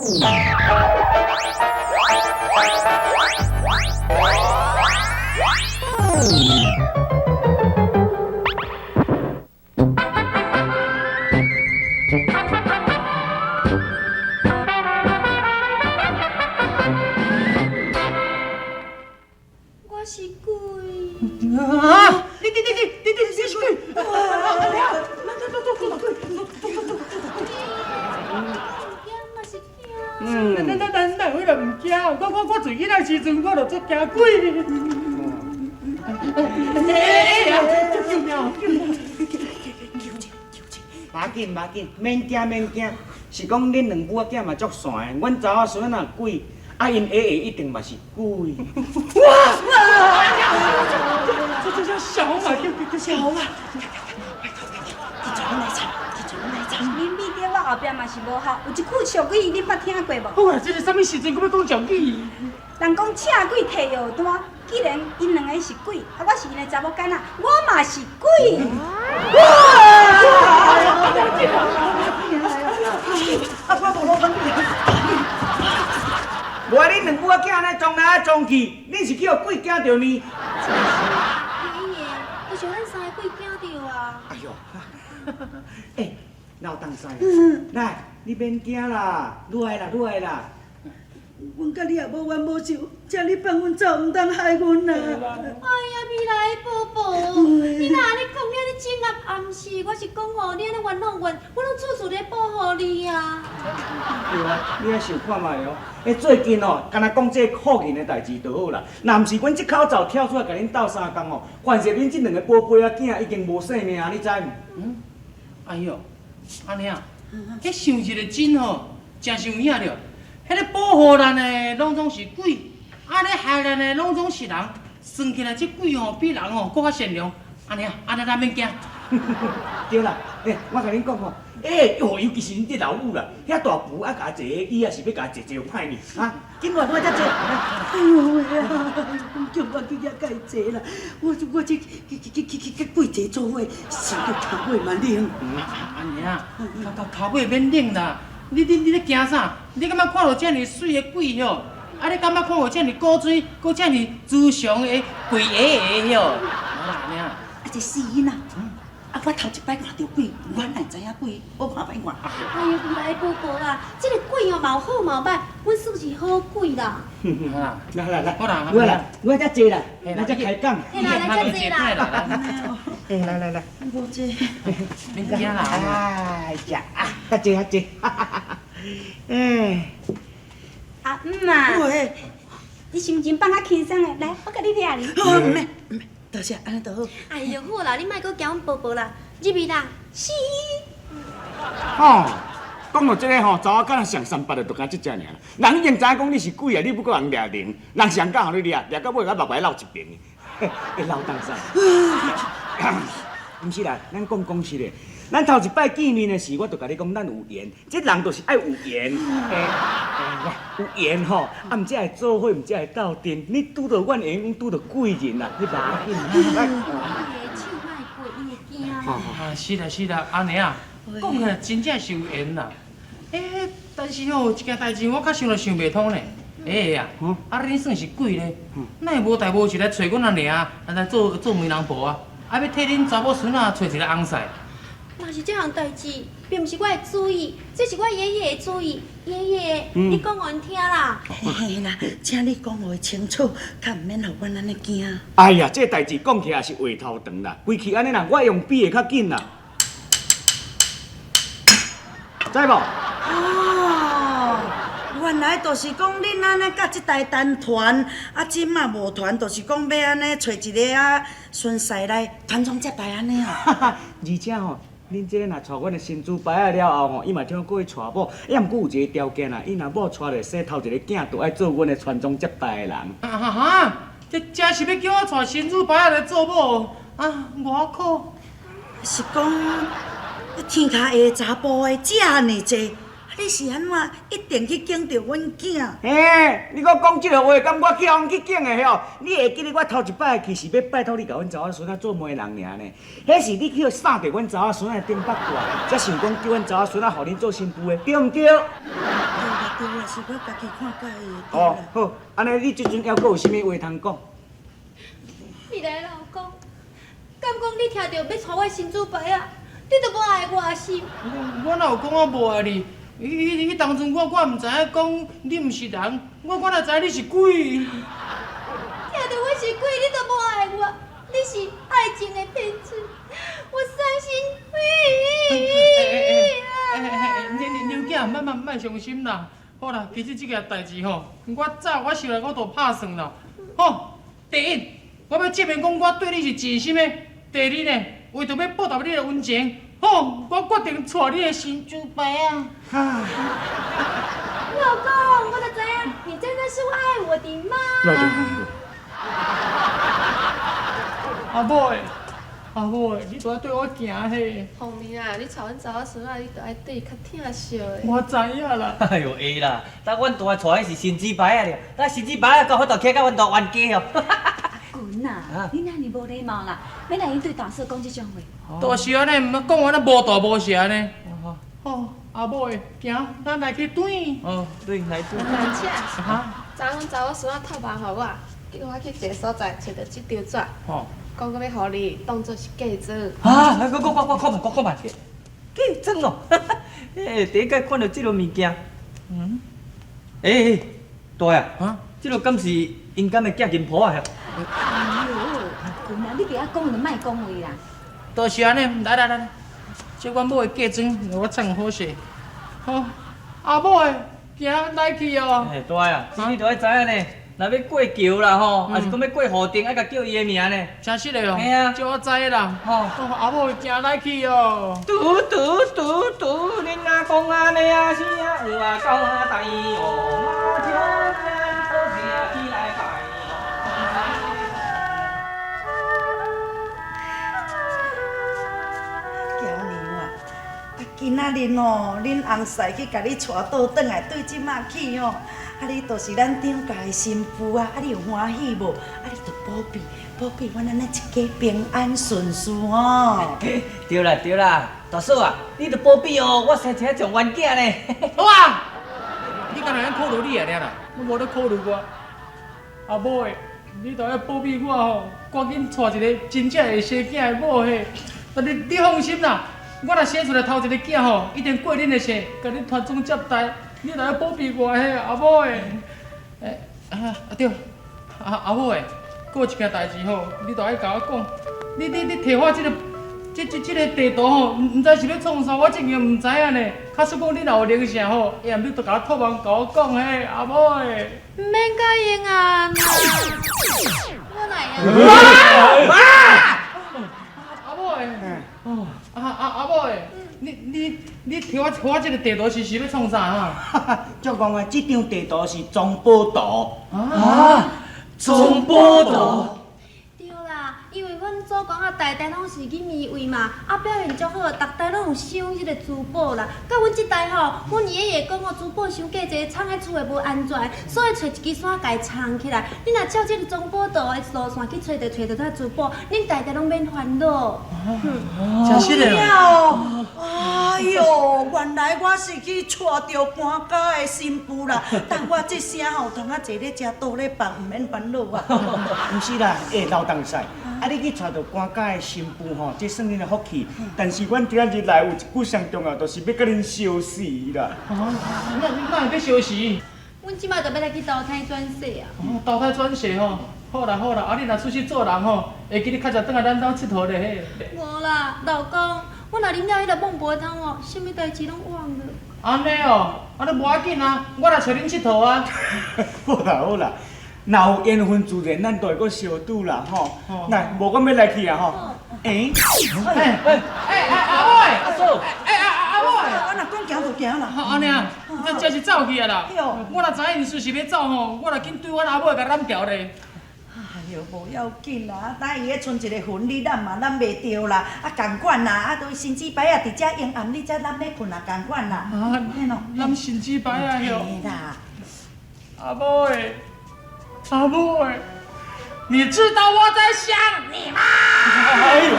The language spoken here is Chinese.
我是鬼。啊！你是鬼！哪会来唔惊？我做囡仔时阵，我就做惊鬼。救命！马紧，免惊，是讲恁两母仔嘛足善的，阮查某孙仔鬼，啊因爷爷一定嘛是鬼。哇！这小红嘛，小红啊！恁秘伫我后壁嘛是无效，有一句俗语恁捌听过无？好啊，这是什么时阵？我要讲俗语。人讲请鬼摕药单，既然因两个是鬼，啊我是因的查某囡仔，我嘛是鬼。无恁两母仔囝安尼撞来撞去，恁是叫鬼惊着呢？爷爷，就是咱三个鬼惊到啊！哎呦，哎，哪有当使？来，你免惊啦，愈来啦。阮甲你也无冤无仇，叫你放阮走，毋通害阮啦！哎呀，未来的宝宝，你哪安尼讲？你安尼整暗暗示，我是讲吼，你安尼冤枉阮，我拢处处咧保护你啊！对啊，你也想看卖哦。最近哦，敢若讲这福人的代志就好啦。若毋是阮这口罩跳出来甲恁斗相共哦，凡是恁这两个宝贝仔囝已经无性命，你知唔？哎呦，安尼啊，迄想一个真吼，真想影着。迄个保护咱的拢总是鬼，安尼害咱的拢总是人。算起来，这鬼吼比人吼搁较善良。安尼咱免惊。对啦，我甲恁讲吼，尤其是恁这老母啦，遐大富啊，甲坐，伊也是要甲坐歹呢，啊，紧来才坐。哎呦喂啊！叫我去遐甲伊坐啦，我这鬼坐做伙，是个头尾嘛冷。安尼啊，头尾免冷啦。你咧惊啥？你感觉看到遮尔水的鬼吼？啊，你感觉看到遮尔古水，搁遮尔慈祥的鬼爷爷吼？安尼啊？啊，这死囡仔，啊，我头一摆看到鬼，我哪知影鬼？我看歹看。哎呀，未来的宝宝啦，这个鬼哦，嘛有好嘛有歹，阮算是好鬼啦。来，好啦，我才坐啦，咱才开讲。嘿啦，来这坐啦。来，无坐。免惊啦。哎呀，较坐。阿姆啊，喂，你心情放较轻松的，来，我甲你掠哩。唔免，多谢，安尼就好。哎呦，好啦，你莫搁惊阮宝宝啦，入去啦。是。吼，讲到这个吼，查某囡仔上三八的就敢这只尔。人已经知讲你是鬼啊，你不搁人掠灵，人上敢互你掠到尾甲目白落一边，会流当啥？毋是啦，咱讲实的。咱头一摆见面的时，我就甲你讲，咱有缘，这人就是爱有缘。有缘吼，啊，毋才会做伙，毋才会斗阵。你拄到阮缘，阮拄到贵人啦，你把紧。伊的手莫过，伊会惊啦。是啦，安尼啊，讲起来真正是有缘啦。但是吼，有一件代志我较想袂通呢。啊，恁算是鬼咧，哪会无代无志来找阮阿娘，来做媒人婆啊？啊，要替恁查某孙仔找一个翁婿。若是这项代志，并毋是我的主意，这是我爷爷的主意。爷爷，你讲互因听啦。嘿啦，请你讲话清楚，较毋免互阮安尼惊。哎呀，这代志讲起来是话头长啦，规气安尼啦，我用笔会较紧啦，知无？哦，原来就是讲恁安尼甲即台单团，啊，即马无团，就是讲要安尼找一个啊顺婿来传宗接代安尼哦。而且吼。恁这若娶阮的新主摆了后吼，伊嘛听过去娶某，也毋过有一个条件啦，伊若某娶着生头一个囝，就爱做阮的传宗接代的人。这真是要叫我娶新主摆来做某啊？外口是讲天下下查甫的这尔济，你是安怎一定去敬着阮囝？你搁讲这个话，敢我去互去敬的吼？你会记得我头一摆去是要拜托你，甲阮查某孙仔做媒人尔呢？迄是你去送着阮查某孙仔顶北过，才想讲叫阮查某孙仔互恁做新妇的，对毋对？对啦，是我家己看介意的。哦，好，安尼你即阵还阁有啥物话通讲？未来老公，敢讲你听到要娶我新主牌啊，你都无爱我是？我哪有讲我无爱你？迄当阵我毋知影讲你毋是人，我哪知你是鬼？听到我是鬼，你都无爱我，你是爱情的骗子，我伤心。娘囝，莫伤心啦。好啦，其实即件代志吼，我想来我都拍算啦。吼，第一，我要证明讲我对你是真心的；第二呢，为着要报答你的恩情，吼，我决定娶你的新主牌啊！老公，我就知影，你真的是爱我的吗？阿母，你都要对我行嘿。红妹啊，你娶阮查某孙仔，你着爱对伊较疼惜的。我知影啦。哎呦，会啦，等阮大娶的是新姊牌啊了，等新姊牌啊，到法度徛到阮大冤家哦。滚啊！你哪尼无礼貌啦？要来因对大嫂讲这种话？都是安尼，毋要讲我那无大无小安尼。好，阿母的，行，咱来去转。哦，对，来对。兰姐，哈？昨阮查某孙仔托梦互我，叫我去一个所在找到这张纸，吼。讲到要互你当作是嫁妆。啊，我看慢，嫁妆哦。诶，第一摆看到这落物件，诶，大爷，这落敢是因敢的嫁金婆啊？哎呦，滚啊！你不要讲就莫讲话啦。都是安尼，来，这阮某的嫁妆，我穿好势。好，阿母的，行来去哦。诶，大爷，你着爱知影呢。若要过桥啦吼，还是讲要过河定，爱甲叫伊的名呢？真实的哦。嘿啊，这我知啦。吼，阿母行来去哦。嘟，恁阿公啊，你啊是啊，有啊到啊大哦，马跳啊，好听起来快。娇娘啊，今仔日哦，恁翁婿去甲你带倒转来，对即马起哦。你就是咱张家的新妇啊！你有欢喜无？你着保庇阮安尼一家平安顺遂哦。对啦，大嫂啊，你着保庇哦，我生一个上冤家呢。好啊！你敢若考虑你啊啦？我无咧考虑我。阿母的，你着要保庇我吼，赶紧娶一个真正会生囝的某嘿。但是你放心啦，我若生出来头一个囝吼，一定过恁的姓，甲恁传宗接代。你若要保庇我嘿，阿母的，对，阿母的，阁有一件代志吼，你着爱甲我讲，你摕我这个地图吼，毋知是要创啥，我真个毋知影呢。假使讲你若有灵性吼，下暗你着甲我托梦甲我讲嘿，阿母的。唔免甲因啊，我来啊。阿母的，阿母的，你摕我这个地图是要创啥啊？照讲啊，这张地图是中宝图。中宝图。对啦，因为阮祖公啊，代代拢是囡儿位嘛，啊表现足好，逐代拢有赏迄个珠宝啦。到阮即代吼，阮爷爷讲哦，珠宝伤价济，藏喺厝诶无安全，所以找一支伞家藏起来。你若照这个中宝图的路线去找着这珠宝，恁代代拢免烦恼。真实的哦。哎呦，原来我是去娶着搬家的新妇啦！但我这声吼，通啊坐咧食倒咧饭，唔免烦恼啊。毋是啦，老东西，你去娶着搬家的新妇吼，这算恁的福气。但是阮今仔日来有一句上重要，就是要甲恁相死啦。那会要相死？阮即摆就要来去投胎转世啊！投胎转世吼，好啦，你若出去做人吼，会记得较早转来咱兜佚佗咧嘿。无啦，老公，我若啉了迄个孟婆汤哦，啥物代志拢忘了。安尼哦，你无要紧啊，我来找恁佚佗啊。好啦，若有缘分自然，咱都会阁相拄啦吼。来，无我要来去啊吼。阿母的，阿嫂，阿母的。我若讲行就行啦。安尼啊，这真是走去啊啦！我若知影因随时要走吼，我就紧对阮阿母甲揽条咧。哎呦，无要紧啦，等伊咧剩一个魂，你揽嘛揽袂着啦。共款啦，啊，对新姊牌啊，伫遮阴暗，你才揽要困啦，共款啦。揽新姊牌啊，哟！嘿啦，阿母的，你知道我在想你吗？哎呦！